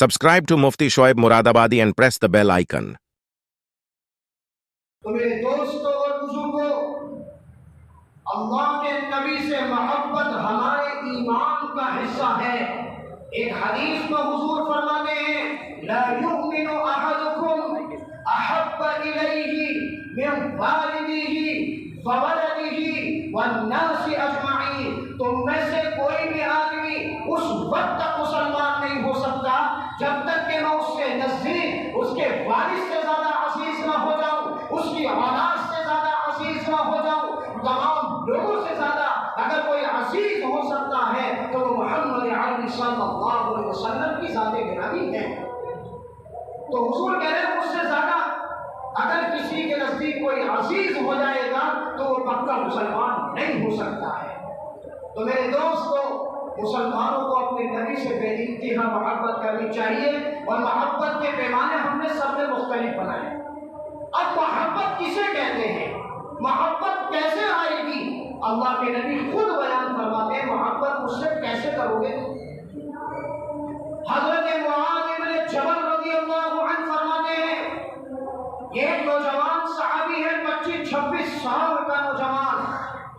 Subscribe to Mufti Shoaib Muradabadi and press the bell icon. تو میرے دوستوں اور بزرگوں، اللہ کے نبی سے محبت ہمارے ایمان کا حصہ ہے۔ ایک حدیث میں حضور فرماتے ہیں لا یؤمن احدکم احب الیہ من والدہ وولدہ والناس اجمعین۔ تم میں سے کوئی بھی آدمی اس وقت تک مسلمان نہیں ہو سکتا جب تک کہ میں اس کے نزدیک اس کے والد سے زیادہ عزیز نہ ہو جاؤں، اس کی اولاد سے زیادہ عزیز نہ ہو جاؤں، تمام لوگوں سے زیادہ اگر کوئی عزیز ہو سکتا ہے تو وہ محمد عربی صلی اللہ علیہ وسلم کی ذات گرامی ہے۔ تو حضور کہہ رہے ہیں اس سے زیادہ اگر کسی کے نزدیک کوئی عزیز ہو جائے گا تو وہ پکا مسلمان نہیں ہو سکتا ہے۔ تو میرے دوستو، مسلمانوں کو اپنے نبی سے بے انتہا محبت کرنی چاہیے، اور محبت کے پیمانے ہم نے سب نے مختلف بنائے۔ اب محبت کسے کہتے ہیں، محبت کیسے آئے گی؟ اللہ کے نبی خود بیان فرماتے ہیں محبت مجھ سے کیسے کرو گے؟ حضرت معاذ بن جبل رضی اللہ عنہ فرماتے ہیں، یہ نوجوان صحابی ہے، 25-26 سال کا نوجوان،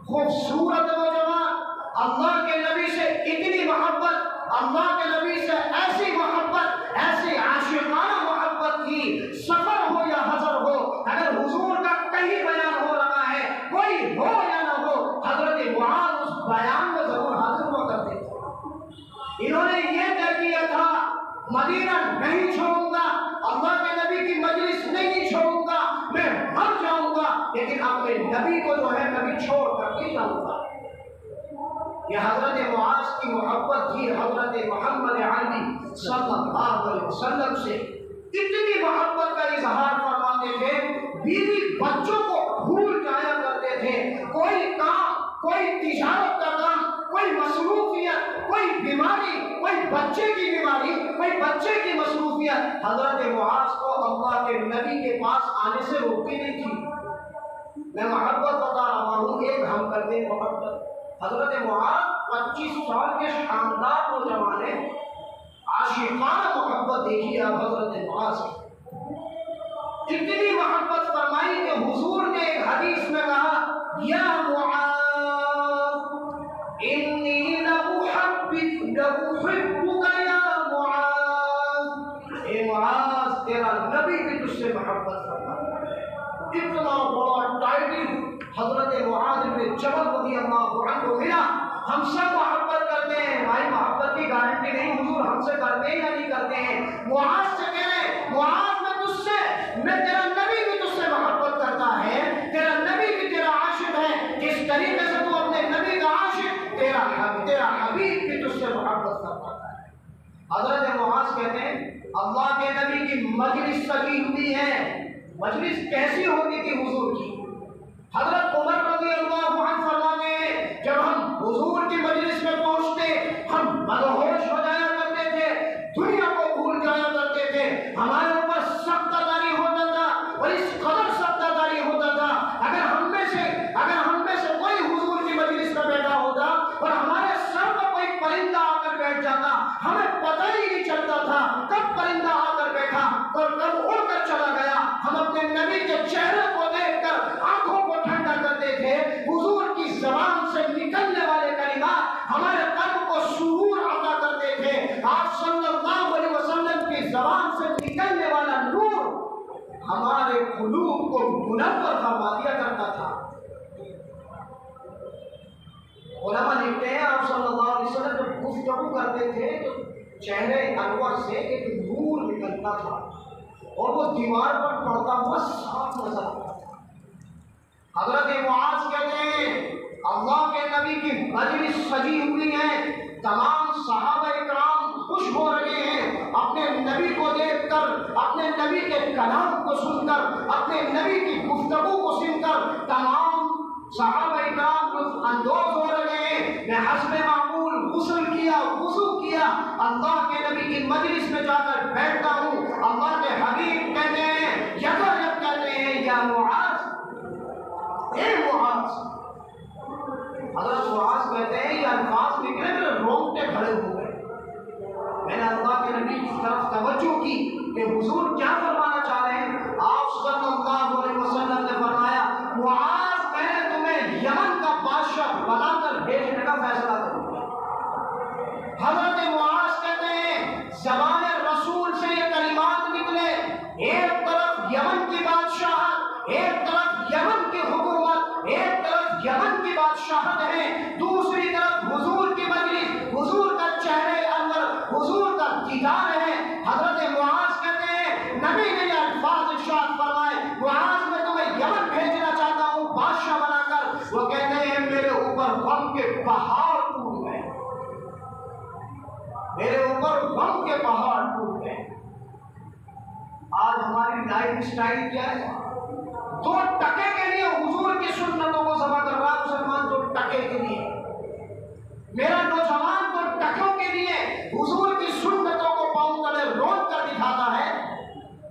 خوبصورت نوجوان، اللہ کے نبی سے اتنی محبت، اللہ کے نبی سے ایسی محبت، ایسی عاشقانہ محبت کی، سفر ہو یا حضر ہو، اگر حضور کا کہیں بیان ہو رہا ہے، کوئی ہو یا نہ ہو، حضرت معاذ اس بیان میں ضرور حاضر ہوا کرتے تھے۔ انہوں نے یہ طے کیا تھا مدینہ نہیں چھوڑوں گا، اللہ کے نبی کی مجلس نہیں چھوڑوں گا، میں مر جاؤں گا لیکن اپنے نبی کو جو ہے نبی چھوڑ کر کے جاؤں گا۔ یہ حضرت معاذ کی محبت تھی حضرت محمد عربی صلی اللہ علیہ وسلم سے۔ اتنی محبت کا اظہار فرماتے تھے، بیوی بچوں کو بھول جایا کرتے تھے، کوئی کام، کوئی تجارت کا کام، کوئی مصروفیت، کوئی بیماری، کوئی بچے کی بیماری، کوئی بچے کی مصروفیت حضرت معاذ کو اللہ کے نبی کے پاس آنے سے روکتی نہیں تھی۔ میں محبت بتا رہا ہوں، ایک ہم کرتے ہیں محبت۔ حضرت معاذ 25 سال کے شاندار نوجوان ہیں، عاشقانہ محبت دیکھیے آپ حضرت معاذ کی۔ اتنی محبت فرمائی کہ حضور نے ایک حدیث میں کہا یا معاذ انی لأحبک یا معاذ، اے معاذ تیرا نبی بھی تجھ سے محبت فرماتا ہے۔ اتنا بڑا ٹائٹل حضرت معاذ بن جبل رضی اللہ عنہ کو ملا۔ ہم سب محبت کرتے ہیں، بھائی محبت کی گارنٹی نہیں حضور ہم سے کرتے ہیں یا نہیں کرتے ہیں۔ معاذ سے کہہ رہے ہیں معاذ میں تجھ سے، میں تیرا نبی بھی تجھ سے محبت کرتا ہے، تیرا نبی بھی تیرا عاشق ہے، جس طریقے سے تو اپنے نبی کا عاشق، تیرا حبیب بھی تجھ سے محبت کرتا ہے۔ حضرت معاذ کہتے ہیں اللہ کے نبی کی مجلس سجی ہوئی ہے۔ مجلس کیسی ہوتی تھی حضور کی؟ حضرت عمر رضی اللہ عنہ فرماتے ہیں جب ہم حضور کی مجلس میں پہنچتے ہم مدہوش ہو جایا کرتے تھے، دنیا کو بھول جایا کرتے تھے، ہمارے اوپر سخت داری ہوتا تھا، اور اس قدر سخت داری ہوتا تھا اگر ہم میں سے کوئی حضور کی مجلس میں بیٹھا ہوتا اور ہمارے سر پر کوئی پرندہ آ کر بیٹھ جاتا، ہمیں پتہ ہی نہیں چلتا تھا کب پرندہ آ کر بیٹھا اور کب اڑ کر چلا گیا۔ ہم اپنے نبی کے چہرے کو دیکھ کر آنکھوں کو ٹھنڈا کرتے تھے، حضور کی زبان سے نکلنے والے کلمات ہمارے قلب کو سرور عطا کرتے تھے، آپ صلی اللہ علیہ وسلم کی زبان سے نکلنے والا نور ہمارے قلوب کو منور فرما دیا کرتا تھا۔ علماء لکھتے ہیں آپ صلی اللہ علیہ وسلم جب گفتگو کرتے تھے تو چہرے انور سے ایک نور نکلتا تھا اور وہ دیوار پر پڑتا ہوا صاف نظر آتا تھا۔ حضرت معاذ کہتے ہیں اللہ کے نبی کی مجلس سجی ہوئی ہے، تمام صحابہ اکرام خوش ہو رہے ہیں اپنے نبی کو دیکھ کر، اپنے نبی کے کلام کو سن کر، اپنے نبی کی گفتگو کو سن کر تمام صحابہ اکرام لطف اندوز ہو رہے ہیں۔ میں حسب معمول غسل کیا، وضو کیا، اللہ کے نبی کی مجلس میں جا کر بیٹھتا ہوں، اللہ کے حبیب کہتے ہیں یکایک کہتے ہیں یا معاذ، اے معاذ۔ حضرت معاذ کہتے ہیں یہ الفاظ نکلے میرے رونگٹے کھڑے ہو گئے۔ میں نے اللہ کے نبی کی طرف توجہ کی کہ حضور کیا فرمانا چاہ رہے ہیں. آپ صلی اللہ علیہ وسلم نے فرمایا معاذ میں نے تمہیں یمن کا بادشاہ بنا کر بھیجنے کا فیصلہ کر دیا. حضرت معاذ کہتے ہیں زبان رسول سے یہ کلمات نکلے، ایک طرف یمن کی بادشاہت، ایک طرف یمن کی حکومت، ایک طرف یمن کی بادشاہت ہے، دوسری طرف حضور کی مجلس، حضور کا چہرے اندر حضور کا دیدار ہے. حضرت معاذ کہتے ہیں نبی نے یہ الفاظ ارشاد فرمائے معاذ میں تمہیں یمن بھیجنا چاہتا ہوں بادشاہ بنا کر. وہ کہتے ہیں میرے اوپر غم کے پہاڑ ٹوٹ گئے، میرے اوپر غم کے پہاڑ ٹوٹ گئے. آج ہماری لائف سٹائل کیا ہے؟ 2 ٹکے کے لیے حضور کی سنتوں کو ذبح کر رہا ہے مسلمان. 2 ٹکے کے لیے میرا نوجوان 2 ٹکوں کے لیے حضور کی سنتوں کو پاؤں تلے روک کر دکھاتا ہے.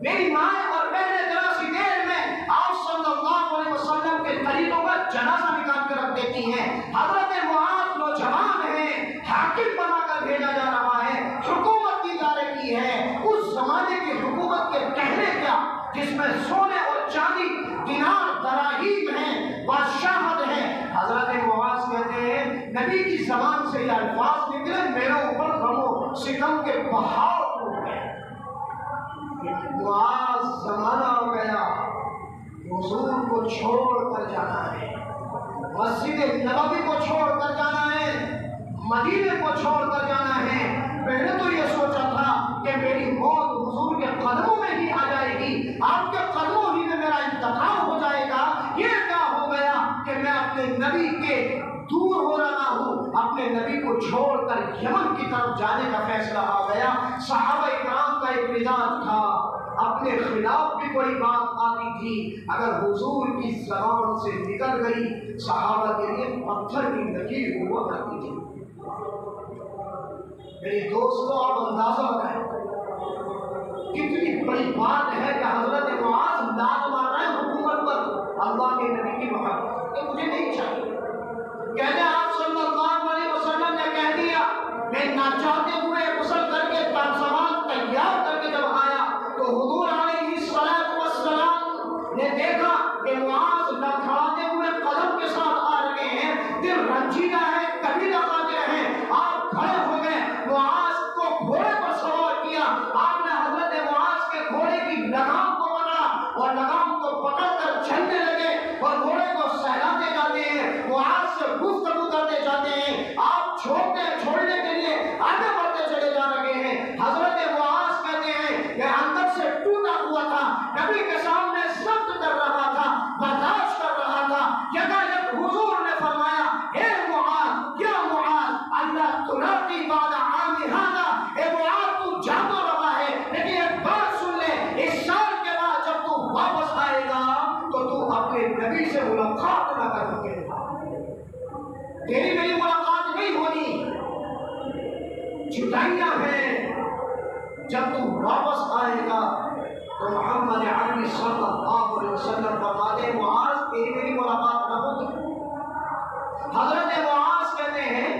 میری ماں اور بہنیں ذرا سی دیر میں آپ صلی اللہ علیہ وسلم کے خلیفوں کا جنازہ نکال کر رکھ دیتی ہیں. حضرت معاذ نوجوان ہیں، حاکم بنا کر بھیجا جا رہا ہے، حکومت کی ادارے کی ہے. اس زمانے کی حکومت کے کہنے کیا جس میں سونے اور چاندی دینار دراہیم ہیں، بادشاہت ہے. حضرت معاذ کہتے ہیں نبی کی زبان سے یہ الفاظ نکلے میرے اوپر غم و ستم کے پہاڑ ٹوٹ گئے. معاذ زمانہ ہو گیا حضور کو چھوڑ کر جانا ہے، مسجد نبوی کو چھوڑ کر جانا ہے، مدینے کو چھوڑ کر جانا ہے. میں نے تو یہ سوچا تھا کہ میری موت حضور کے قدموں میں ہی آ جائے گی، آپ کے قدموں ہی میں میرا انتقال ہو جائے گا. یہ کیا ہو گیا کہ میں اپنے نبی کے دور ہو رہا ہوں، اپنے نبی کو چھوڑ کر یمن کی طرف جانے کا فیصلہ آ گیا. صحابہ اکرام کا ایک مزاج تھا، اپنے خلاف بھی کوئی بات آتی تھی اگر حضور کی زبان سے نکل گئی صحابہ کے لیے پتھر کی لکیر ہوا کرتی تھی. میرے دوستوں آپ اندازہ لگائیں کتنی بڑی بات ہے کہ حضرت معاذ لات مار رہے ہیں حکومت پر اللہ کے نبی کی محبت. یہ مجھے نہیں چاہیے. کہتے آپ صلی اللہ علیہ وسلم نے کہہ دیا. میں نہ چاہتے ہوئے غسل کر کے سامان تیار کر کے جب آیا تو حضور علیہ السلام نے دیکھا کہ معاذ لڑکھڑاتے ہوئے قدم کے ساتھ آ رہے ہیں، دل رنجیدہ ہے، کبھی لگاتے ہیں. آپ کھڑے ہو گئے، معاذ کو گھوڑے پر سوار کیا. آپ نے حضرت معاذ کے گھوڑے کی لگام کو پکڑا اور لگام کو پکڑ کر چلنے لگے اور گھوڑے کو سہلاتے جاتے ہیں، معاذ سے گفتگو کرتے جاتے ہیں. آپ چھوڑنے کے لیے آگے بڑھتے چلے جا رہے ہیں. حضرت معاذ کہتے ہیں کہ اندر سے ٹوٹا ہوا تھا، نبی کے سامنے سخت کر رہا تھا، برداشت کر رہا تھا. یکایک حضور نے فرمایا اے معاذ، یا معاذ اللہ تلاقی بعد عام ھذا، اے معاذ تو جا تو رہا ہے لیکن ایک بات سن لے، اس سال کے بعد جب تو واپس آئے گا تو تو اپنے نبی سے ملاقات نہ کر سکے گا، تیری میری ملاقات نہیں ہونی. جدائیاں ہیں. جب تو واپس آئے گا تو محمد عربی صلی اللہ علیہ وسلم فرماتے معاذ تیری میری ملاقات نہ ہوگی. حضرت معاذ کہتے ہیں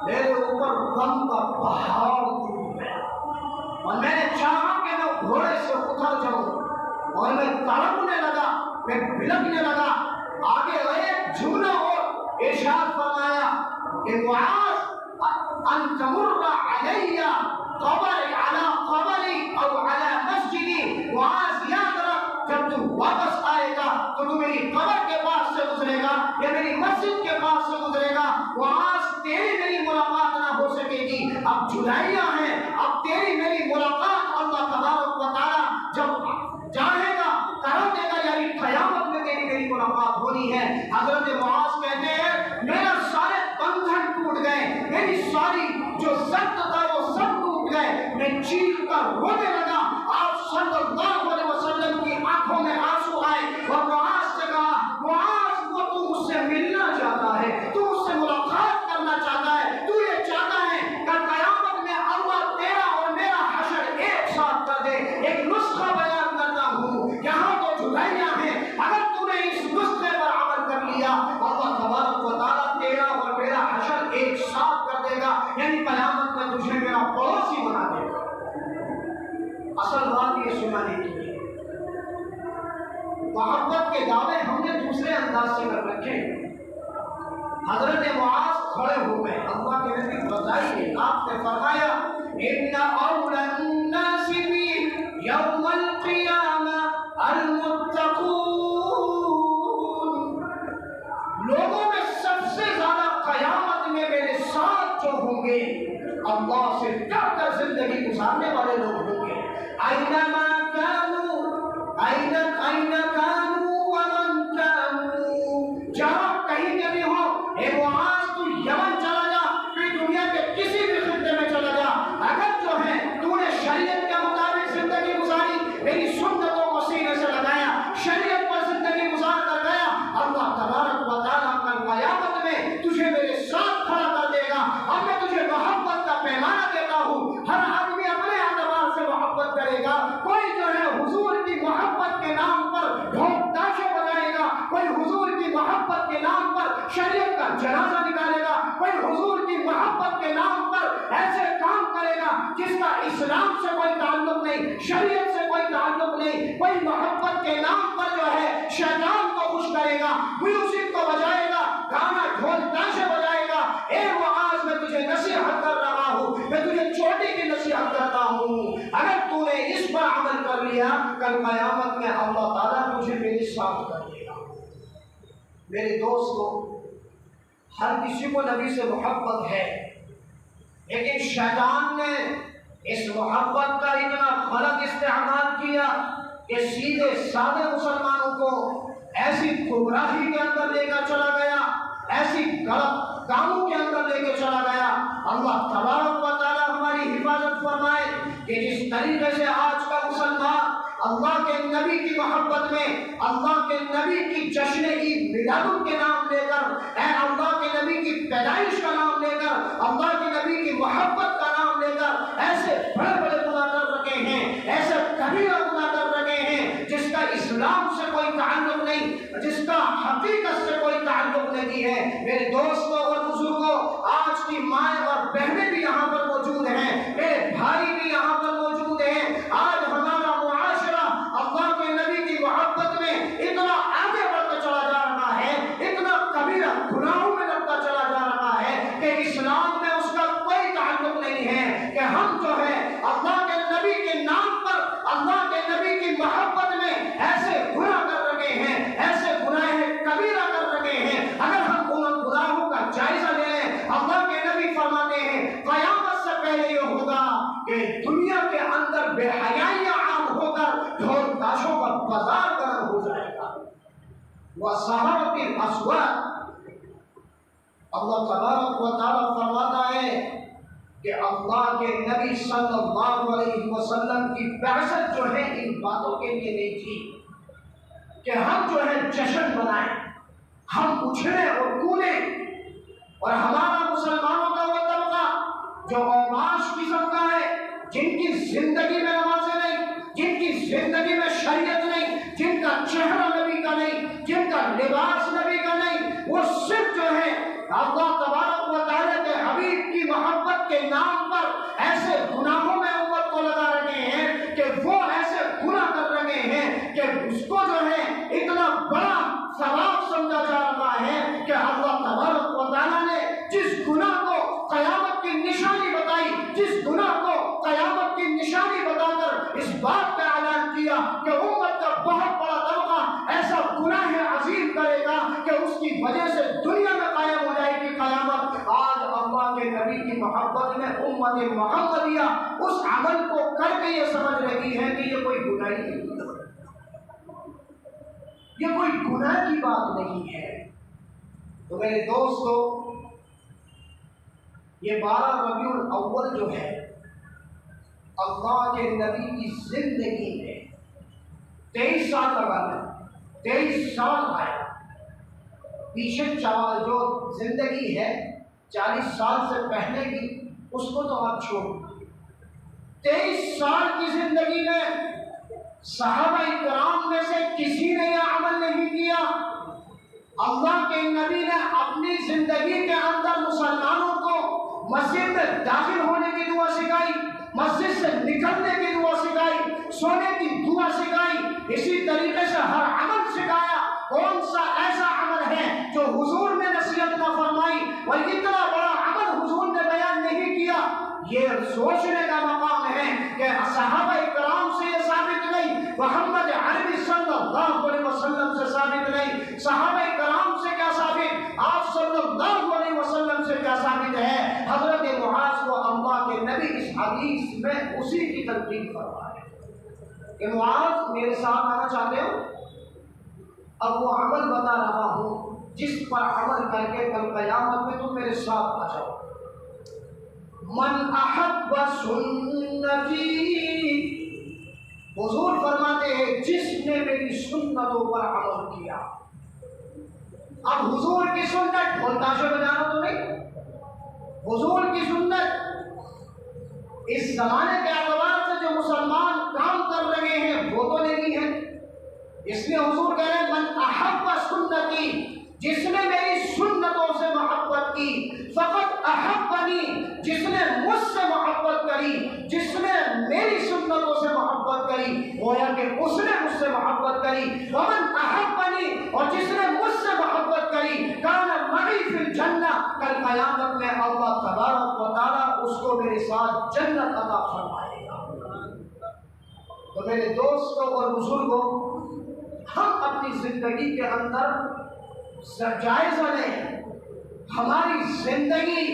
میرے اوپر غم کا پہاڑ ٹوٹ گیا اور میں نے چاہا کہ میں گھوڑے سے اتر جاؤں اور میں تڑپنے لگا، میں بلکنے لگا. آگے ایک جملہ اور ارشاد فرمایا کہ معاذ ان تمر علی قبری علی قبری او علی مسجدی. معاذ یاد رکھ جب تو واپس آئے گا تو تو میری قبر کے پاس سے گزرے گا یا میری مسجد کے پاس سے گزرے گا. معاذ تیری میری ملاقات نہ ہو سکے گی. اب جدائیاں ہیں، اب تیری میری ملاقات اللہ تبارک و تعالیٰ جب جانے گا کرا دے گا، یعنی قیامت میں تیری میری ملاقات ہونی ہے. حضرت معاذ کہتے ہیں میرا سارے بندھن ٹوٹ گئے، میری ساری جو ضبط تھا وہ سب ٹوٹ گئے. میں چیخ کر رونے لگا. آپ صلی اللہ علیہ وسلم کی آنکھوں میں آنسو آئے اور معاذ سے کہا معاذ وہ تو مجھ سے ملنا چاہتا ہے، تو مجھ سے ملاقات کرنا چاہتا ہے، تو یہ چاہتا ہے کہ قیامت میں اللہ تیرا اور میرا حشر ایک ساتھ کر دے. ایک نسخہ بیان کرتا ہوں، یہاں تو جدائیاں ہیں، اگر تو نے اس نسخے پر عمل کر لیا اللہ تبارک و تعالیٰ تیرا اور میرا حشر ایک ساتھ کر دے گا، یعنی قیامت میں تجھے میرا پڑوسی بنا دے گا. مسلمانی کی ہے۔ محبت کے دعوے ہم نے دوسرے انداز سے کر رکھے۔ حضرت معاذ کھڑے ہو گئے، اللہ کے نبی بتائیے، آپ نے فرمایا ان اول الناس بی یوم القیامہ المتقون، لوگوں میں سب سے زیادہ قیامت میں میرے ساتھ جو ہوں گے اللہ سے ڈر کر زندگی گزارنے والے لوگ ہوں گے۔ اینما کانوا این کانوا ومن کانوا، جہاں کہیں کے بھی ہو، اے معاذ تو یمن چلا جا، پھر دنیا کے کسی بھی خطے میں چلا جا، اگر جو ہے تو نے شریعت کے مطابق زندگی گزاری، میری سنتوں کو سینے سے لگایا، شریعت پر زندگی گزار کر گیا، اللہ تبارک و تعالیٰ کل قیامت میں تجھے میرے ساتھ کھڑا کر دے گا۔ اب میں تجھے محبت کا پیمانہ دیتا ہوں، ہر آدمی اپنے اعتبار سے محبت کرے گا۔ کوئی جو ہے حضور کی محبت کے نام پر ڈھول تاشے بجائے گا، کوئی حضور کی محبت کے نام پر شریعت کا جنازہ نکالے گا، کوئی حضور کی محبت کے نام پر ایسے کام کرے گا جس کا اسلام سے کوئی تعلق نہیں، شریعت سے کوئی تعلق نہیں، کوئی محبت کے نام پر جو ہے شیطان کو خوش کرے گا، میوزک کو بجائے گا، گانا ڈھول تاشے بجائے گا۔ اے معاذ، میں تجھے نصیحت کر رہا ہوں، میں تجھے چوٹی کی نصیحت کرتا ہوں، اگر تو نے اس پر عمل کر لیا، کل قیامت میں اللہ تعالیٰ تجھے میرے ساتھ کر دے گا۔ میرے دوستو، ہر کسی کو نبی سے محبت ہے، لیکن شیطان نے اس محبت کا اتنا غلط استعمال کیا کہ سیدھے سادے مسلمانوں کو ایسی گمراہی کے اندر لے کر چلا گیا، ایسی غلط کاموں کے اندر لے کے چلا گیا۔ اللہ تبارک و تعالیٰ ہماری حفاظت فرمائے کہ جس طریقے سے آج کا مسلمان اللہ کے نبی کی محبت میں، اللہ کے نبی کی جشن عید میلاد کے نام لے کر، اے اللہ کے نبی کی پیدائش کا نام لے کر، اللہ کے نبی کی محبت کا نام لے کر ایسے بڑے بڑے گناہ کر رکھے ہیں، ایسے کبیرہ گناہ کر رکھے ہیں جس کا اسلام سے کوئی تعلق نہیں، جس کا حقیقت سے کوئی تعلق نہیں ہے۔ میرے دوستوں اور بزرگوں، آج کی مائیں اور بہنیں بھی یہاں پر موجود ہیں، میرے بھائی بھی یہاں پر موجود ہیں۔ آج ہمارا معاشرہ اللہ کے نبی کی محبت میں اتنا آگے بڑھتا چلا جا رہا ہے، اتنا کبیرہ گناہوں میں لگتا چلا جا رہا ہے کہ اسلام میں اس کا کوئی تعلق نہیں ہے کہ ہم جو ہے اللہ کے نبی کے نام پر، اللہ کے نبی کی محبت میں ایسے گناہ کر رکھے ہیں، ایسے گناہ کبیرہ کر رکھے ہیں۔ اگر ہم ان گناہوں کا جائزہ لے لیں، اللہ کے نبی فرماتے ہیں قیامت سے پہلے یہ ہوگا کہ دنیا کے اندر بے حیائیاں عام ہو کر ڈھول تاشوں کا بازار گرم ہو جائے گا۔ وَسَحَرَةِ الْأَصْوَاتِ، اللہ تبارک و تعالیٰ فرماتا ہے کہ اللہ کے نبی صلی اللہ علیہ وسلم کی بعثت جو ہے ان باتوں کے لیے نہیں تھی کہ ہم جو ہے جشن منائیں، ہم اچھلیں اور کودیں، اور ہمارا مسلمانوں کا وہ طبقہ جو اوباش قسم کا ہے، جن کی زندگی میں نمازیں نہیں، جن کی زندگی میں شریعت نہیں، جن کا چہرہ نبی کا نہیں، جن کا لباس نبی کا نہیں، وہ صرف جو ہے اللہ تبارک و تعالیٰ کے حبیب کی محبت کے نام پر ایسے گناہوں میں امت کو لگا رہے ہیں کہ وہ ایسے گناہ کر رہے ہیں کہ اس کو جو ہے اتنا بڑا ثواب سمجھا جا رہا ہے کہ اللہ تبارک و تعالیٰ نے جس گناہ کو قیامت کی نشانی بتائی، جس گناہ کو قیامت کی نشانی بتا کر اس بات کا اعلان کیا کہ امت کا بہت بڑا طبقہ ایسا گناہ عظیم کرے گا کہ اس کی وجہ سے دنیا میں قائم ہو جائے گی قیامت۔ آج اللہ کے نبی کی محبت میں امت محمدیہ اس عمل کو کر کے یہ سمجھ رہی ہے کہ یہ کوئی گناہ نہیں، یہ کوئی گناہ کی بات نہیں ہے۔ تو میرے دوستو، یہ 12 ربیع الاول جو ہے اللہ کے نبی کی زندگی میں 23 سال لگا ہے، 23 سال آیا پیچھے جو زندگی ہے 40 سال سے پہلے کی، اس کو تو آپ چھوڑ، 23 سال کی زندگی میں صحابہ کرام میں سے کسی نے یہ عمل نہیں کیا۔ اللہ کے نبی نے اپنی زندگی کے اندر مسلمانوں کو مسجد میں داخل ہونے کی دعا سکھائی، مسجد سے نکلنے کی دعا سکھائی، سونے کی اسی طریقے سے ہر عمل سکھایا. کون سا ایسا عمل ہے جو حضور نے نصیحت نہ فرمائی اور اتنا بڑا عمل حضور نے بیان نہیں کیا؟ یہ سوچنے کا مقام ہے کہ صحابہ کرام سے یہ ثابت نہیں, محمد عربی صلی اللہ علیہ وسلم سے ثابت نہیں. صحابہ کرام سے کیا ثابت؟ آپ صلی اللہ علیہ وسلم سے کیا ثابت ہے؟ حضرت معاذ کو اللہ کے نبی اس حدیث میں اسی کی تلقین فرمائے کہ معاذ میرے ساتھ آنا چاہتے ہو؟ اب وہ عمل بتا رہا ہوں جس پر عمل کر کے کل قیامت میں تم میرے ساتھ آ جاؤ. من احب سنتی, حضور فرماتے ہیں جس نے میری سنتوں پر عمل کیا. اب حضور کی سنت ڈھول تاشے بجانا تو نہیں. حضور کی سنت اس زمانے کے اعتبار سے جو مسلمان کام کر رہے ہیں وہ تو نہیں ہے. اس لیے حضور کہہ رہے ہیں من احب سنتی, جس نے میری سنتوں سے محبت کی, فقط احبنی, جس نے مجھ سے محبت کری, جس نے میری سنتوں سے محبت کری, گویا کہ اس نے مجھ سے محبت کری. ومن احبنی, اور جس نے مجھ سے محبت کری, کان معی فی الجنہ, کل قیامت میں اللہ تبارک و تعالی اس کو میرے ساتھ جنت عطا فرمائے گا. تو میرے دوستوں اور بزرگوں, ہم اپنی زندگی کے اندر جائزہ لیں ہماری زندگی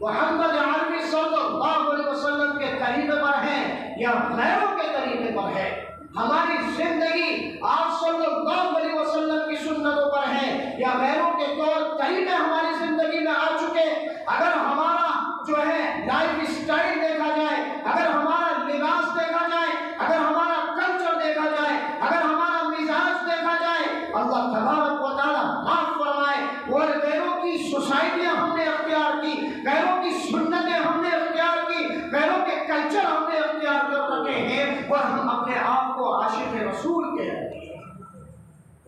محمد عربی صلی اللہ علیہ وسلم کے طریقے پر ہے یا غیروں کے طریقے پر ہے. ہماری زندگی آپ صلی اللہ علیہ وسلم کی سنتوں پر ہے یا غیروں کے طور طریقے ہماری زندگی میں آ چکے. اگر ہمارا جو ہے لائف اسٹائل دیکھا جائے, اگر ہمارا لباس دیکھا جائے, اگر ہمارا کلچر دیکھا جائے, اگر ہمارا مزاج دیکھا جائے, اللہ تبارک و تعالیٰ معاف فرمائے, اور غیروں کی سوسائٹیاں ہم نے اختیار کی, غیروں کی سنتیں ہم نے اختیار کی, غیروں کے کلچر ہم نے اختیار کر رکھے ہیں, اور ہم اپنے آپ کو عاشق رسول کہہ رہے ہیں.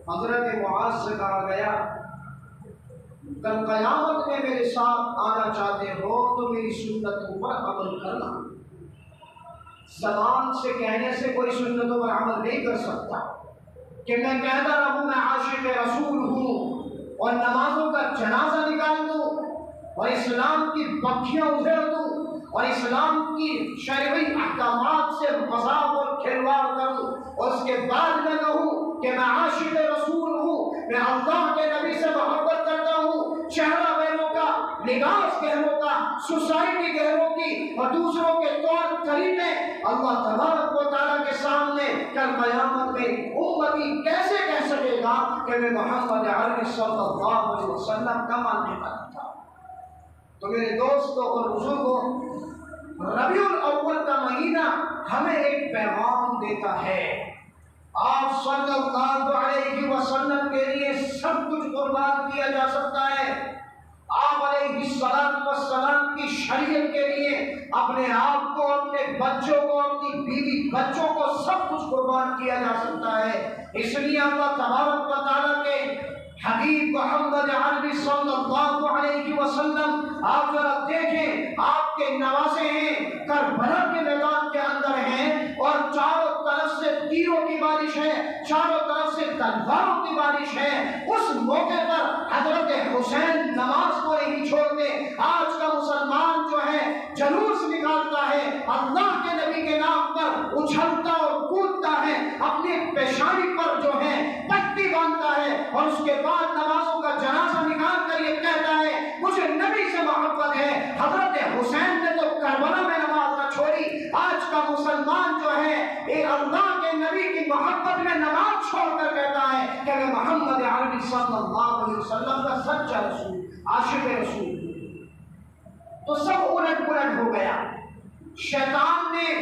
حضرت معاذ سے کہا گیا کل قیامت میں میرے ساتھ آنا چاہتے ہو تو میری سنتوں پر عمل کرنا. زبان سے کہنے سے کوئی سنتوں پر عمل نہیں کر سکتا کہ میں کہتا رہوں میں عاشق رسول ہوں اور نمازوں کا جنازہ نکال دوں اور اسلام کی بکھیاں ادھیڑ دوں اور اسلام کی شرعی احکامات سے مذاق اور کھلواڑ کروں اور اس کے بعد میں کہوں کہ میں عاشق رسول ہوں, میں اللہ کے نبی سے محبت کرتا ہوں. چہرہ غیروں کا, لباس غیروں کا, سوسائٹی غیروں کی اور دوسروں کے طور طریقے, اللہ تبارک و تعالیٰ کے سامنے کل قیامت میں امتی کیسے کہہ سکے گا کہ میں محمد عربی صلی اللہ علیہ وسلم کا ماننے والا تھا. تو میرے دوستوں اور بزرگوں, ربیع الاول کا مہینہ ہمیں ایک پیغام دیتا ہے. آپ صلی اللہ علیہ وسلم کے لیے سب کچھ قربان کیا جا سکتا ہے. آپ علیہ السلام کی شریعت کے لیے اپنے آپ کو, اپنے بچوں کو, اپنی بیوی بچوں کو سب کچھ قربان کیا جا سکتا ہے. اس لیے اللہ تبارک و تعالیٰ کے حبیب محمد عربی صلی اللہ علیہ وسلم, آپ ذرا دیکھیں, آپ کے نواسے ہیں, کربلا کے میدان کے اندر ہیں اور چاروں طرف سے تیروں کی بارش ہے, چاروں طرف سے تلواروں کی بارش ہے. اس موقع پر حضرت حسین نماز کو نہیں چھوڑتے. آج کا مسلمان جو ہے جلوس نکالتا ہے, اللہ کے نبی کے نام پر اچھلتا اور کودتا ہے, اپنی پیشانی پر جو ہے پٹی باندھتا ہے اور اس کے بعد نمازوں کا جنازہ نکال کر یہ کہتا ہے مجھے نبی سے محبت ہے. حضرت حسین نے تو کربلا میں نماز نہ چھوڑی. آج کا مسلمان جو ہے ایک اللہ کے نبی کی محبت میں نماز چھوڑ کر کہتا ہے کہ میں محمد عربی صلی اللہ علیہ وسلم کا سچا رسول, عاشق رسول. تو سب الٹ پلٹ ہو گیا. شیطان نے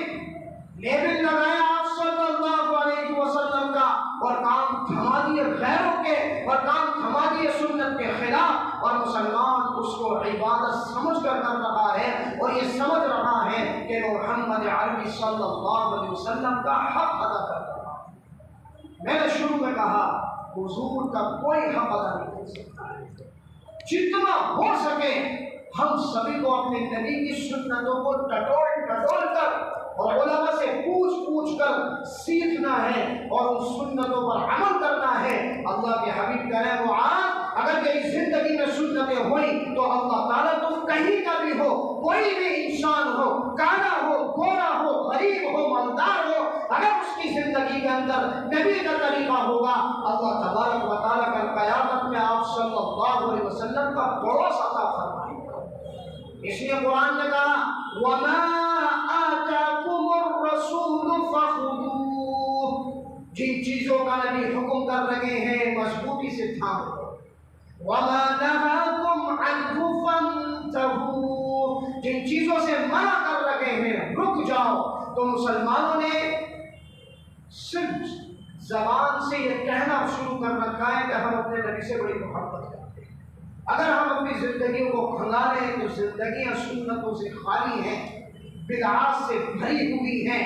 لیبل لگایا آپ صلی اللہ علیہ وسلم کا اور کام تھما دیے غیروں کے اور کام تھما دیے سنت کے خلاف, اور مسلمان اس کو عبادت سمجھ کر رہا ہے اور یہ سمجھ رہا ہے کہ وہ محمد عربی صلی اللہ علیہ وسلم کا حق ادا کر رہا ہے. میں نے شروع میں کہا حضور کا کوئی حق ادا نہیں کر سکتا ہے. جتنا ہو سکے ہم سبھی کو اپنے نبی کی سنتوں کو ٹٹول کر اور علماء سے پوچھ پوچھ کر سیکھنا ہے اور ان سنتوں پر عمل کرنا ہے۔ اللہ کے حبیب کہہ رہے ہیں معاذ اگر تیری زندگی میں سنتیں ہوئی تو اللہ تعالیٰ تم کہیں کا بھی ہو، کوئی بھی انسان ہو، کالا ہو، گورا ہو، غریب ہو، مالدار ہو، اگر اس کی زندگی کے اندر نبی کا طریقہ ہوگا اللہ تبارک و تعالیٰ کل قیامت میں آپ صلی اللہ علیہ وسلم کا پڑوس عطا فرمائے گا۔ اس لیے قرآن نے کہا وَمَا آتَاكُمُ الرَّسُولُ فَخُذُوهُ، جن چیزوں کا نبی حکم کر رہے ہیں مضبوطی سے تھامو، وَمَا نَهَاكُمْ عَنْهُ فَانْتَهُوا، جن چیزوں سے منع کر رہے ہیں رک جاؤ۔ تو مسلمانوں نے صرف زبان سے یہ کہنا شروع کر رکھا ہے کہ ہم اپنے نبی سے بڑی محبت کرتے ہیں، اگر ہم اپنی زندگیوں کو کھنگالیں تو زندگیاں سنتوں سے خالی ہیں، بدعات سے بھری ہوئی ہیں،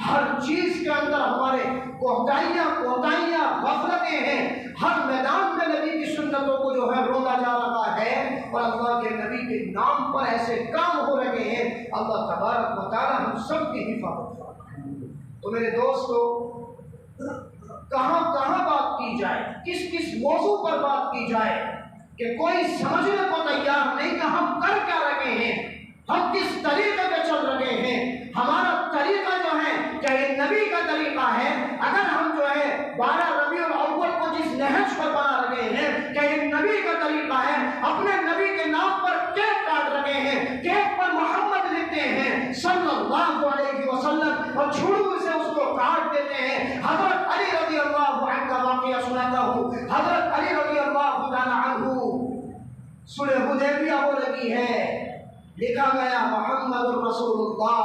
ہر چیز کے اندر ہمارے کوتاہیاں غفلتیں ہیں، ہر میدان میں نبی کی سنتوں کو جو ہے رولا جا رہا ہے اور اللہ کے نبی کے نام پر ایسے کام ہو رہے ہیں۔ اللہ تبارک و تعالی ہم سب کی حفاظت فرمائے۔ تو میرے دوستو کہاں کہاں بات کی جائے، کس کس موضوع پر بات کی جائے کہ کوئی سمجھنے کو تیار نہیں کہ ہم کر کیا رہے ہیں، ہم کس طریقے پہ چل رہے ہیں، ہمارا طریقہ جو ہے کیا یہ نبی کا طریقہ ہے؟ اگر ہم جو ہے 12 ربیع الاول کو جس نہج پر بنا رہے ہیں کیا یہ نبی کا طریقہ ہے؟ اپنے نبی کے نام پر کیک کاٹ رہے ہیں، کیک پر محمد لکھتے ہیں صلی اللہ علیہ وسلم اور چھڑو سے اس کو کاٹ دیتے ہیں۔ حضرت علی رضی اللہ عنہ کا واقعہ سناتا ہوں، حضرت علی رضی اللہ عنہ صلح حدیبیہ ہو لگی ہے، لکھا گیا محمد الرسول اللہ،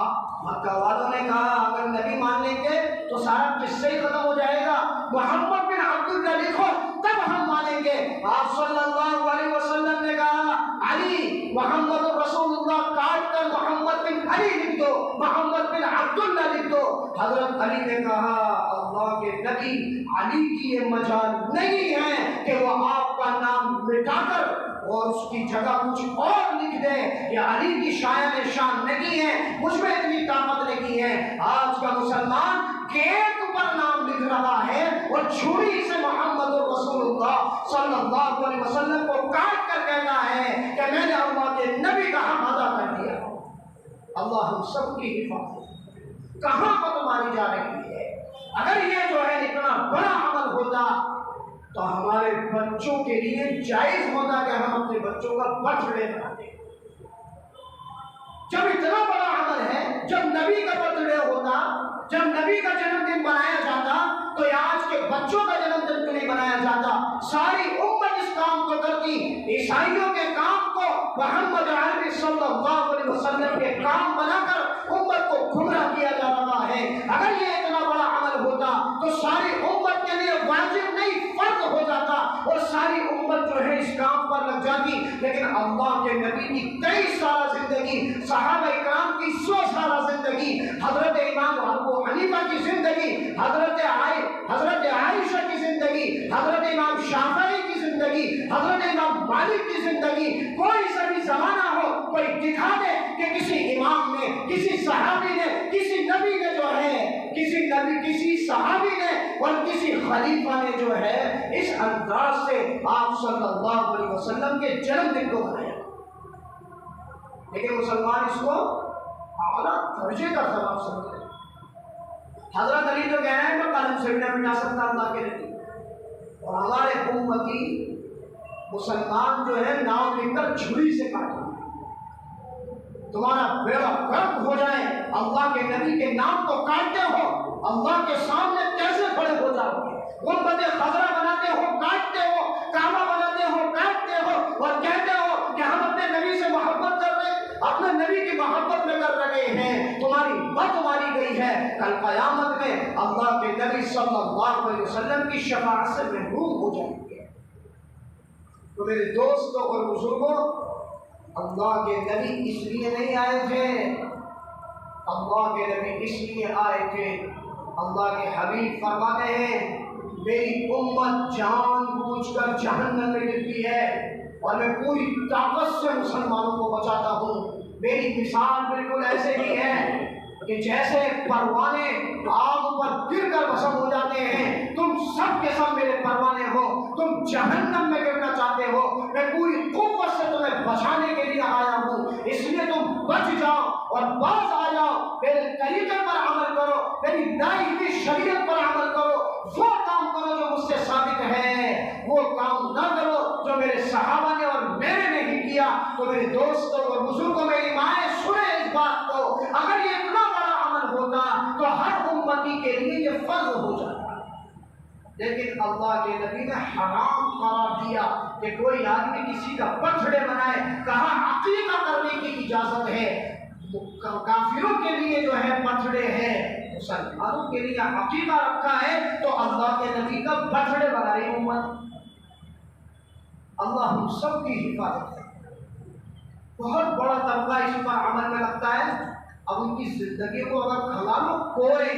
مکہ والوں نے کہا اگر نبی مان لیں گے تو سارا قصہ ہی ختم ہو جائے گا، محمد بن عبداللہ لکھو تب ہم مانیں گے۔ آپ صلی اللہ علیہ وسلم نے کہا علی محمد الرسول اللہ کاٹ کر محمد بن علی لکھ دو، محمد بن عبداللہ لکھ دو۔ حضرت علی نے کہا اللہ کے نبی علی کی یہ مجال نہیں ہے کہ وہ آپ کا نام مٹا کر اور اس کی جگہ کچھ اور لکھ دے، یہ علی کی شایان شان نہیں ہے، مجھ میں اتنی طاقت نہیں ہے۔ آج کا مسلمان کیک پر نام لکھ رہا ہے اور چھری سے محمد رسول اللہ صلی اللہ علیہ وسلم کو کاٹ کر کہنا ہے کہ میں نے اللہ کے نبی کا حق ادا کر دیا۔ اللہ ہم سب کی حفاظت، کہاں پر تمہاری جا رہی ہے؟ اگر یہ جو ہے اتنا بڑا عمل ہوتا تو ہمارے بچوں کے لیے جائز ہوتا کہ ہم اپنے بچوں کا برتھ ڈے مناتے۔ جب اتنا بڑا عمل ہے، جب نبی کا برتھ ڈے ہوتا، جب نبی کا جنم دن منایا جاتا تو یہ آج کے بچوں کا جنم دن کیوں نہیں منایا جاتا؟ ساری امت اس کام کو کرتی، عیسائیوں کے کام کو محمد عربی صلی اللہ علیہ وسلم کے کام بنا کر امت کو گمراہ کیا جا رہا ہے۔ اگر یہ اتنا بڑا عمل ہوتا تو ساری امت کے لیے واجب نہیں فرض ہو جاتا اور ساری امت جو ہے اس کام پر لگ جاتی، لیکن اللہ کے نبی کی 23 سالہ زندگی، صحابہ اکرام کی 100 سالہ زندگی، حضرت امام ابو حنیفہ کی زندگی، حضرت عائشہ کی زندگی، حضرت امام شافعی کی زندگی، حضرت امام مالک کی زندگی، کوئی سا بھی زمانہ ہو کوئی دکھا دے کہ کسی امام نے، کسی صحابی نے، کسی نبی نے جو ہے، کسی صحابی نے اور کسی خلیفہ نے جو ہے اس انداز سے آپ صلی اللہ علیہ وسلم کے جنم دن کو منایا، لیکن مسلمان اس کو اعلیٰ درجے کا ثواب سمجھتے ہیں۔ حضرت علی جو کہہ رہے ہیں میں قلم سے بھی نہ مٹا سکتا اللہ کے نبی، اور ہمارے امتی مسلمان جو ہے نام لکھ کر چھری سے کاٹیں، تمہارا بیڑا غرق ہو جائے، اللہ کے نبی کے نام کو کاٹتے ہو، اللہ کے سامنے کیسے کھڑے ہو جاؤ گے؟ گنبد خضرا بناتے ہو، کاٹتے ہو، کعبہ بناتے ہو، کاٹتے ہو اور کہتے ہو کہ ہم اپنے نبی سے محبت کر رہے ہیں، اپنے نبی کی محبت میں کر رہے ہیں، تمہاری بد ماری گئی ہے، کل قیامت میں اللہ کے نبی صلی اللہ علیہ وسلم کی شفاعت سے محروم ہو جائیں گے۔ تو میرے دوستوں اور بزرگوں، اللہ کے نبی اس لیے نہیں آئے تھے، اللہ کے نبی اس لیے آئے تھے، اللہ کے حبیب فرماتے ہیں میری امت جان بوجھ کر جہنم میں گرتی ہے اور میں پوری طاقت سے مسلمانوں کو بچاتا ہوں۔ میری مثال بالکل ایسے ہی ہے، کہ جیسے پروانے آگ پر گر کر بسم ہو جاتے ہیں، تم سب کے سب میرے پروانے ہو، تم جہنم میں گرنا چاہتے ہو، میں پوری قوت سے تمہیں بچانے کے لیے آیا ہوں، اس لیے تم بچ جاؤ اور باز آ جاؤ، میرے طریقے پر عمل کرو، میری دائی ہوئی شریعت پر عمل کرو، وہ کام کرو جو مجھ سے ثابت ہے، وہ کام نہ کرو جو میرے صحابہ نے اور میں نے نہیں کیا۔ تو میرے دوستوں اور بزرگوں، میری مائیں سنیں اس بات کو، اگر یہ اتنا بڑا عمل ہوتا تو ہر امتی کے لیے یہ فرض ہو جاتا، لیکن اللہ کے نبی نے حرام قرار دیا کہ کوئی آدمی کسی کا برتھ ڈے منائے، کہا عقیقہ کرنے کی اجازت ہے، کافروں کے لیے جو ہے برتھ ڈے ہے، مسلمانوں کے لیے عقیقہ رکھا ہے، تو اللہ کے نبی کا برتھ ڈے منائے امت۔ اللہ ہم سب کی حفاظت کرے۔ بہت بڑا طبقہ اس پر عمل میں لگتا ہے، اب ان کی زندگی کو اگر کھلا لو، کوئی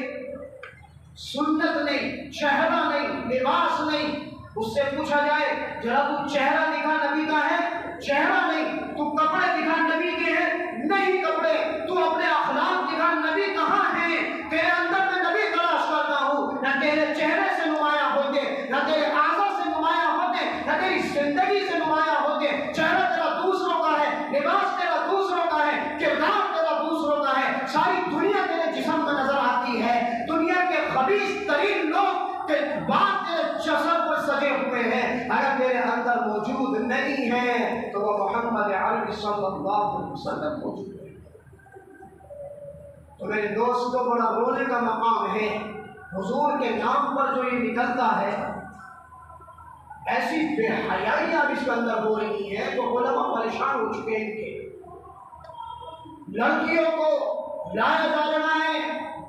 سنت نہیں، چہرہ نہیں، لباس نہیں، اس سے پوچھا جائے ذرا تو چہرہ دکھا نبی کا ہے، چہرہ نہیں، تو کپڑے دکھا نبی کے ہیں، نہیں کپڑے، تو اپنے اخلاق دکھا نبی کہاں ہیں، تیرے اندر میں نبی تلاش کرتا ہوں، نہ تیرے چہرے سے نمایاں ہوتے، نہ تیرے اعضاء سے نمایاں ہوتے، نہ تیری زندگی سے نمایاں ہوتے، چہرہ تیرا دوسروں کا ہے، لباس تیرا دوسروں کا ہے، کردار تیرا دوسروں کا ہے، ساری دنیا تیرے جسم میں نظر آتی ہے، دنیا کے خبیث ترین لوگ کے بات تیرے جسد پر سجے ہوئے ہیں، اگر تیرے اندر موجود نہیں ہے تو وہ محمد عربی صلی اللہ علیہ وسلم موجود ہے۔ تو میرے دوستوں، بڑا رونے کا مقام ہے، حضور کے نام پر جو یہ نکلتا ہے، ایسی بے حیائی اب اس کے اندر ہو رہی ہے تو علماء پریشان ہو چکے ہیں کہ لڑکیوں کو لایا جا رہا ہے،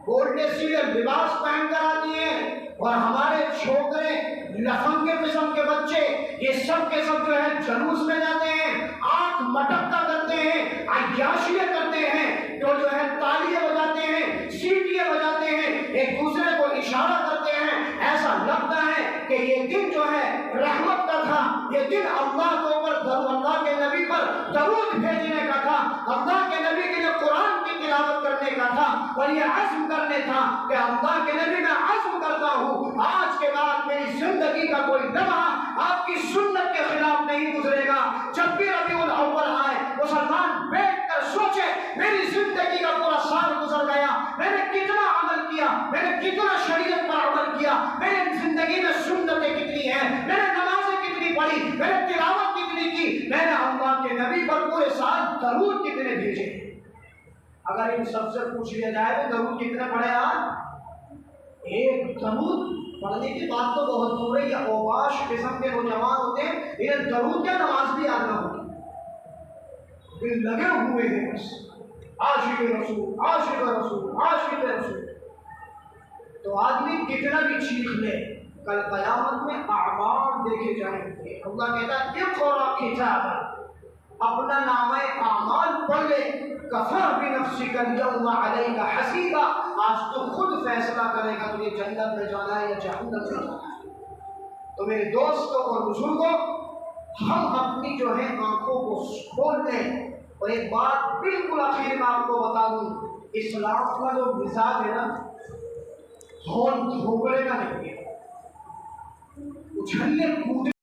الٹے سیدھے لباس پہن کر آتی ہیں، اور ہمارے چھوکرے لفنگے قسم کے بچے یہ سب کے سب جو ہے جلوس میں جاتے ہیں، آنکھ مٹکتا کرتے ہیں، عیاشیاں کرتے ہیں، تو جو ہے تالیاں بجاتے ہیں، سیٹیاں بجاتے ہیں، ایک دوسرے کو اشارہ کرتے ہیں، ایسا لگتا ہے کہ یہ دن جو ہے رحمت کا تھا، یہ دن اللہ کے اوپر اللہ کے نبی پر درود بھیجنے کا تھا، اللہ کے نبی کے لیے قرآن کی تلاوت کرنے کا تھا، اور یہ عزم کرنے تھا کہ اللہ کے نبی میں عزم کرتا ہوں آج کے بعد میری زندگی کا کوئی لمحہ آپ کی سنت کے خلاف نہیں گزرے گا۔ جب بھی ربیع الاول آئے، مسلمان بیٹھ کر سوچے میری زندگی کا پورا سال گزر گیا، میں نے کتنا عمل کیا، میں نے کتنا شریعت پر عمل کیا، میری زندگی میں سنتیں کتنی ہیں، میں نے نمازیں کتنی پڑھی، میں نے تلاوت کتنی کی، میں نے اللہ کے نبی پر پورے سال درود کتنے بھیجے۔ اگر ان سب سے پوچھ لیا جائے تو درود کتنے پڑھے آج؟ ایک درود پڑھنے کی بات تو بہت دور ہے، یہ اوباش قسم کے نوجوان ہوتے ہیں، انہیں درود کیا نماز بھی یاد نہ ہوتی، دل لگے ہوئے ہیں بس عاشق رسول عاشق رسول عاشق رسول۔ تو آدمی کتنا بھی چیخ لے، کل قیامت میں اعمال دیکھے جائیں گے۔ اللہ کہتا ہے اقرا کتابک، اپنا نامہ اعمال پڑھ لے، کفی بنفسک اليوم علیک حسیبا، آج تو خود فیصلہ کرے گا تجھے جنت میں جانا ہے یا جہنم میں جانا ہے۔ تو میرے دوستوں اور بزرگوں، ہم اپنی جو ہے آنکھوں کو کھول لیں، اور ایک بات بالکل آخر میں آپ کو بتا دوں، اسلام کا جو مزاج ہے نا، ہون جھوکڑے کا نہیں ہے، اچھلنے کودنے